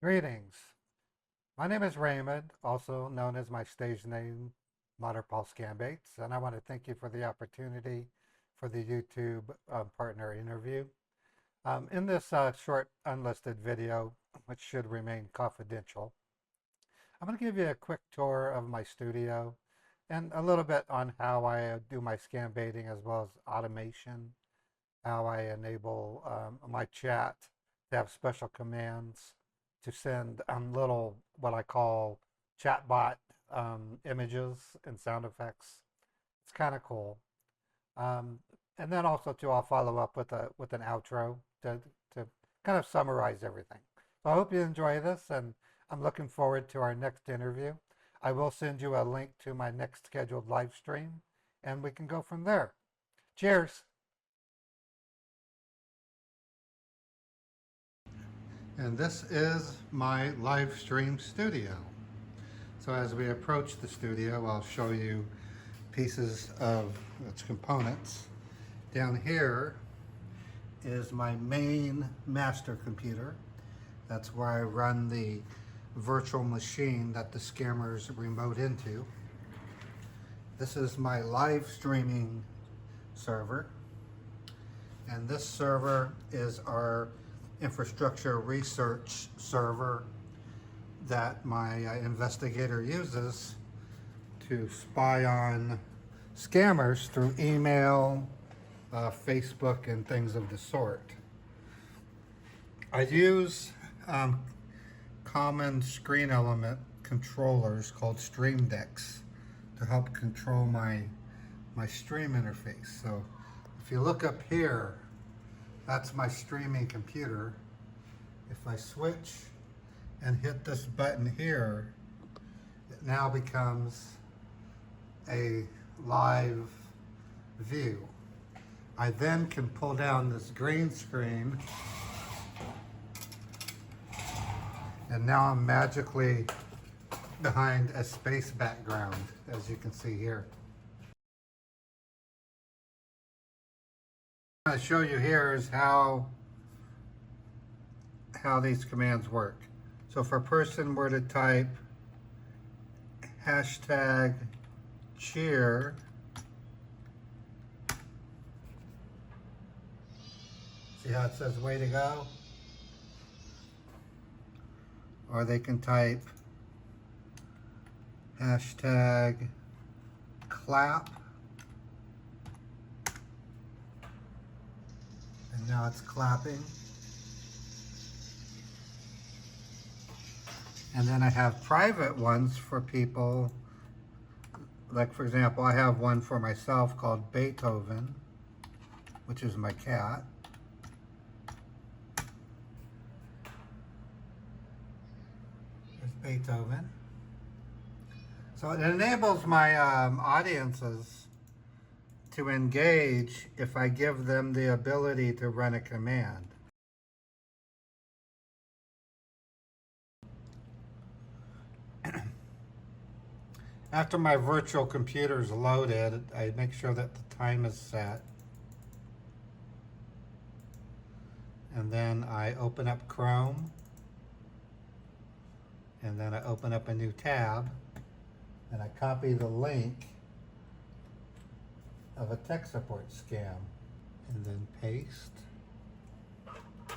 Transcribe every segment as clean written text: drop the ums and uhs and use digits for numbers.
Greetings. My name is Raymond, also known as my stage name, Paul Scambaits, and I want to thank you for the opportunity for the YouTube partner interview. In this short unlisted video, which should remain confidential, I'm going to give you a quick tour of my studio and a little bit on how I do my scam baiting as well as automation, how I enable my chat to have special commands to send little what I call chatbot images and sound effects. It's kind of cool. Um, and then also too, I'll follow up with an outro to kind of summarize everything. So I hope you enjoy this, and I'm looking forward to our next interview. I will send you a link to my next scheduled live stream, and we can go from there. Cheers. And this is my live stream studio. So as we approach the studio, I'll show you pieces of its components. Down here is my main master computer. That's where I run the virtual machine that the scammers remote into. This is my live streaming server. And this server is our infrastructure research server that my investigator uses to spy on scammers through email, Facebook, and things of the sort. I use common screen element controllers called stream decks to help control my stream interface. So if you look up here, that's my streaming computer. If I switch and hit this button here, it now becomes a live view. I then can pull down this green screen, and now I'm magically behind a space background, as you can see here. What I'm going to show you here is how these commands work. So if a person were to type hashtag cheer, see how it says way to go? Or they can type hashtag clap, and now it's clapping. And then I have private ones for people, like for example, I have one for myself called Beethoven, which is my cat. There's Beethoven. So it enables my audiences to engage if I give them the ability to run a command. After my virtual computer is loaded, I make sure that the time is set. And then I open up Chrome. And then I open up a new tab. And I copy the link of a tech support scam. And then paste.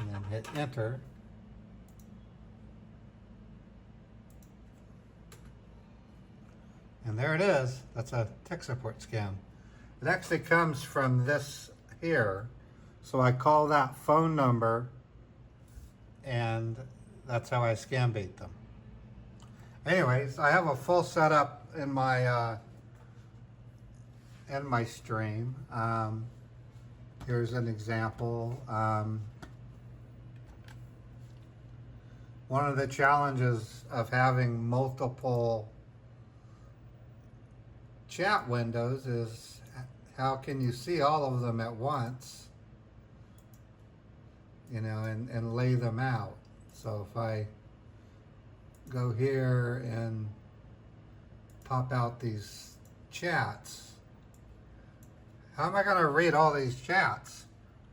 And then hit enter. And there it is. That's a tech support scam. It actually comes from this here. So I call that phone number, and that's how I scam bait them. Anyways, I have a full setup in my stream. Here's an example. One of the challenges of having multiple chat windows is how can you see all of them at once, you know, and lay them out. So if I go here and pop out these chats, how am I going to read all these chats?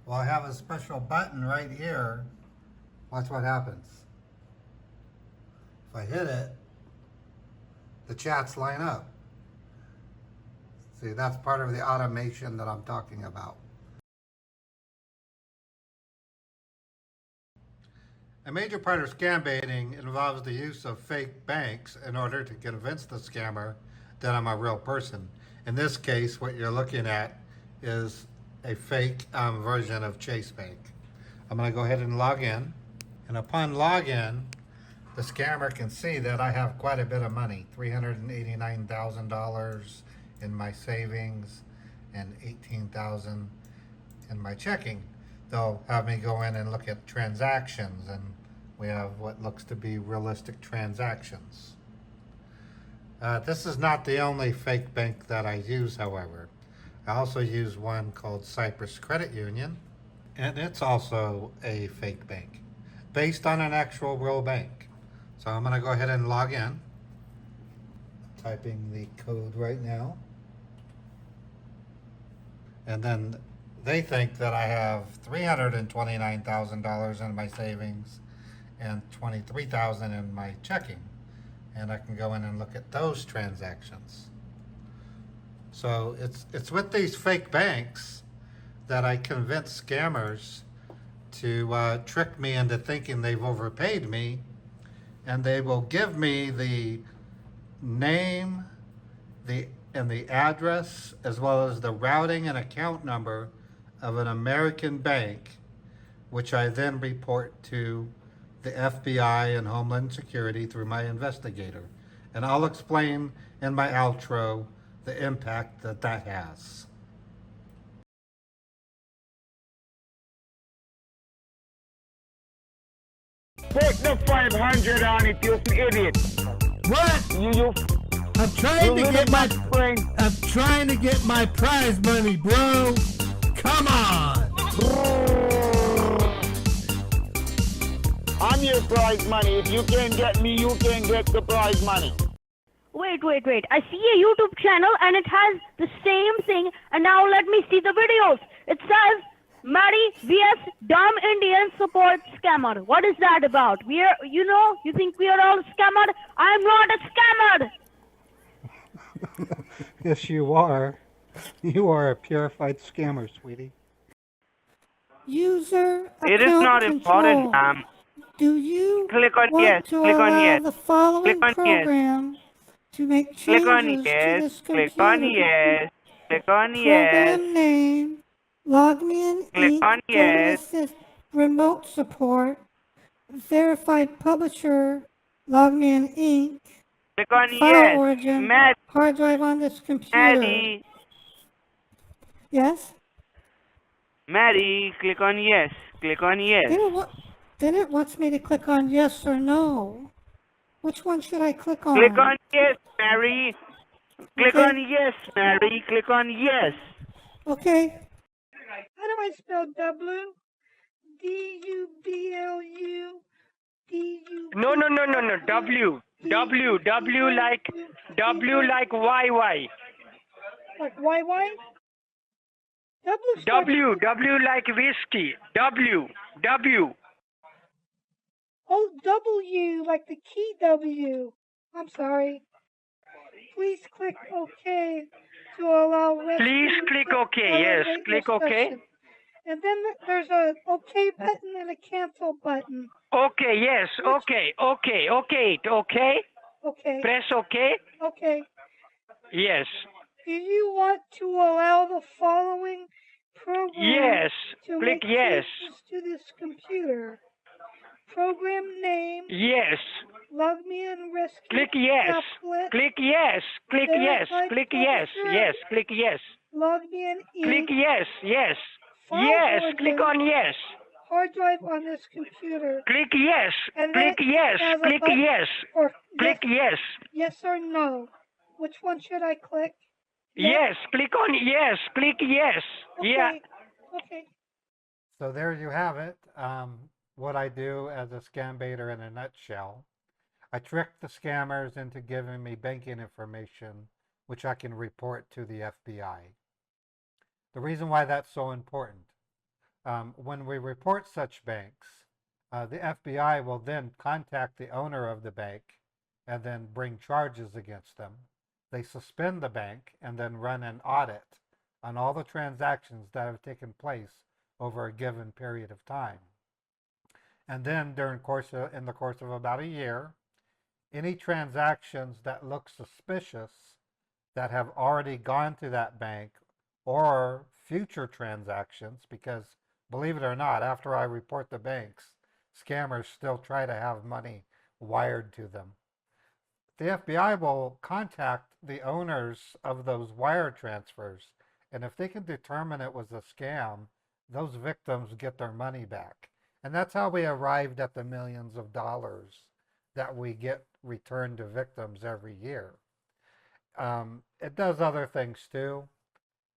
Well, I have a special button right here. Watch what happens. If I hit it, the chats line up. See, that's part of the automation that I'm talking about. A major part of scam baiting involves the use of fake banks in order to convince the scammer that I'm a real person. In this case, what you're looking at is a fake version of Chase Bank. I'm going to go ahead and log in. And upon login, the scammer can see that I have quite a bit of money, $389,000 in my savings and $18,000 in my checking. They'll have me go in and look at transactions, and we have what looks to be realistic transactions. This is not the only fake bank that I use, however. I also use one called Cyprus Credit Union, and it's also a fake bank based on an actual real bank. So I'm going to go ahead and log in, typing the code right now. And then they think that I have $329,000 in my savings and $23,000 in my checking. And I can go in and look at those transactions. So it's with these fake banks that I convince scammers to trick me into thinking they've overpaid me, and they will give me the name, the address, as well as the routing and account number of an American bank, which I then report to the FBI and Homeland Security through my investigator. And I'll explain in my outro the impact that that has. Put the 500 on it, you idiot. What? You I'm trying to little get my brain. I'm trying to get my prize money, bro. Come on. I'm your prize money. If you can't get me, you can't get the prize money. Wait. I see a YouTube channel and it has the same thing, and now let me see the videos. It says, Mary vs. Dumb Indian support scammer. What is that about? You think we are all scammered? I'm not a scammer. Yes, you are. You are a purified scammer, sweetie. User It is account not control. important. Do you Click on want yes. to Click on allow yes. the following Click on yes. program to make Click on changes to yes. this computer? Click on yes. Click on yes. Program name, LogMeIn Click Inc. on Total yes. Assist Remote Support, Verified Publisher, LogMeIn Inc. Click on File yes. origin, Maddie. hard drive on this computer. Maddie. Yes? Maddie. Click on yes. Click on yes. Then it wants me to click on yes or no. Which one should I click on? Click on yes, Mary. Click Okay. on yes, Mary. Click on yes. Okay. How do I spell W? D-U-B-L-U. D-U. No. W. W like YY. Like Y-Y? W. W like whiskey. W. Oh, W, like the key W. I'm sorry. Please click OK to allow rest. Please click OK. Yes, click OK. And then there's a OK button and a cancel button. OK, yes, OK. Okay. Press OK. Okay. Yes. Do you want to allow the following program Yes. to Click make yes. changes to this computer? Program name, Yes. LogMeIn Rescue Click yes. Applet, Click yes. Click yes. Verified Click yes. publisher. Yes. Click yes. LogMeIn Inc. Click yes. Yes. File Yes. origin, Click on yes. hard drive on this computer. Click yes. And Click then yes. has a Click button yes. for Click yes. yes or no. Which one should I click? Yes. Click on yes. Click yes. Okay. Yeah. Okay. So there you have it. What I do as a scam baiter in a nutshell. I trick the scammers into giving me banking information, which I can report to the FBI. The reason why that's so important, when we report such banks, the FBI will then contact the owner of the bank and then bring charges against them. They suspend the bank and then run an audit on all the transactions that have taken place over a given period of time. And then in the course of about a year, any transactions that look suspicious that have already gone to that bank or future transactions, because believe it or not, after I report the banks, scammers still try to have money wired to them. The FBI will contact the owners of those wire transfers, and if they can determine it was a scam, those victims get their money back. And that's how we arrived at the millions of dollars that we get returned to victims every year. It does other things too.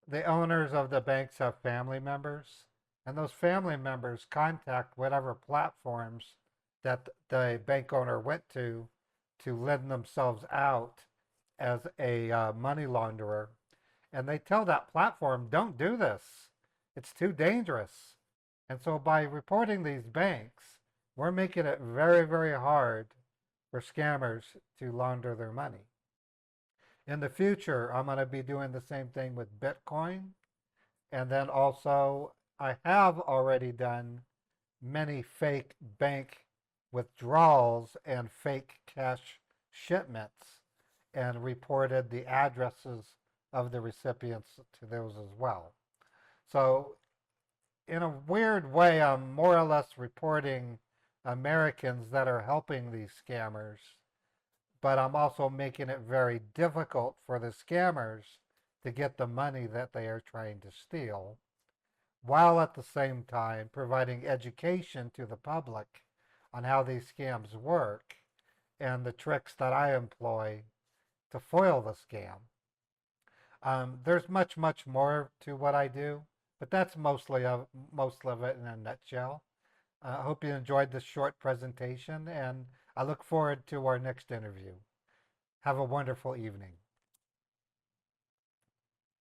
The owners of the banks have family members, and those family members contact whatever platforms that the bank owner went to lend themselves out as a money launderer. And they tell that platform, don't do this. It's too dangerous. And so by reporting these banks, we're making it very, very hard for scammers to launder their money. In the future, I'm going to be doing the same thing with Bitcoin. And then also, I have already done many fake bank withdrawals and fake cash shipments and reported the addresses of the recipients to those as well. So in a weird way, I'm more or less reporting Americans that are helping these scammers, but I'm also making it very difficult for the scammers to get the money that they are trying to steal, while at the same time providing education to the public on how these scams work and the tricks that I employ to foil the scam. There's much, much more to what I do, but that's most of it in a nutshell. I hope you enjoyed this short presentation, and I look forward to our next interview. Have a wonderful evening.